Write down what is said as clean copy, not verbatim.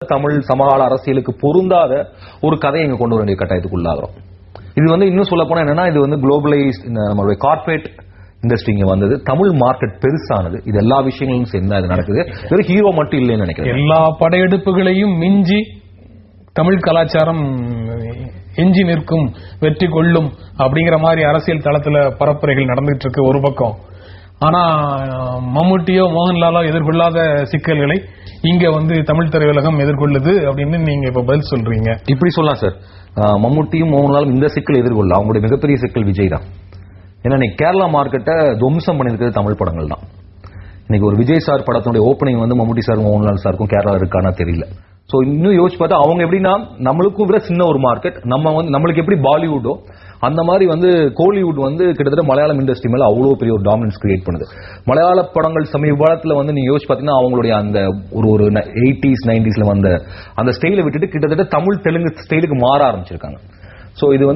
தமிழ் சமகால அரசியலுக்கு பொருந்தாத ஒரு கதையை இங்க கொண்டு வர வேண்டிய கட்டாயத்துக்கு உள்ளாகிறோம். இது இன்னும் சொல்ல போனா என்னன்னா, இது குளோபலைஸ் நம்மளுடைய கார்பரேட் இண்டஸ்ட்ரி இங்க வந்தது. தமிழ் மார்க்கெட் பெருசானது. இது எல்லா விஷயங்களும் சேர்ந்து அது நடக்குது. வெறும் ஹீரோ மட்டும் இல்லைன்னு நினைக்கிறேன். எல்லா படையெடுப்புகளையும் மிஞ்சி தமிழ் கலாச்சாரம் எஞ்சி நிற்கும், வெற்றி கொள்ளும் அப்படிங்கிற மாதிரி அரசியல் தளத்துல பரப்புரைகள் நடந்துட்டு இருக்கு ஒரு பக்கம். ஆனா மம்முட்டியோ மோகன்லாலோ எதிர்கொள்ளாத சிக்கல்களை இங்க தமிழ் திரையுலகம் எதிர்கொள்ளுது அப்படின்னு நீங்க இப்ப பதில் சொல்றீங்க. இப்படி சொல்லலாம் சார். மம்முட்டியும் மோகன்லாலும் இந்த சிக்கல் எதிர்கொள்ள அவங்களுடைய மிகப்பெரிய சிக்கல் விஜய் தான். ஏன்னா இன்னைக்கு கேரளா மார்க்கெட்டை துவம்சம் பண்ணிருக்கிறது தமிழ் படங்கள் தான். இன்னைக்கு ஒரு விஜய் சார் படத்தினுடைய ஓப்பனிங் மம்முட்டி சார் மோகன்லால் சாருக்கும் கேரளா இருக்கானா தெரியல. சோ இன்னும் யோசிச்சு பார்த்தா அவங்க எப்படின்னா, நம்மளுக்கும் விட சின்ன ஒரு மார்க்கெட். நம்மளுக்கு எப்படி பாலிவுட்டோ அந்த மாதிரி கோலிவுட் கிட்டத்தட்ட மலையாளம் இண்டஸ்ட்ரி மேல அவ்வளவு பெரிய ஒரு டாமினன்ஸ் கிரியேட் பண்ணுது. மலையாள படங்கள் சமீபத்துல நீங்க யோசிச்சு பாத்தீங்கன்னா அவங்களுடைய அந்த ஒரு 80s 90s வந்த அந்த ஸ்டைலை விட்டுட்டு கிட்டத்தட்ட தமிழ் தெலுங்கு ஸ்டைலுக்கு மாற ஆரம்பிச்சிருக்காங்க. சோ இது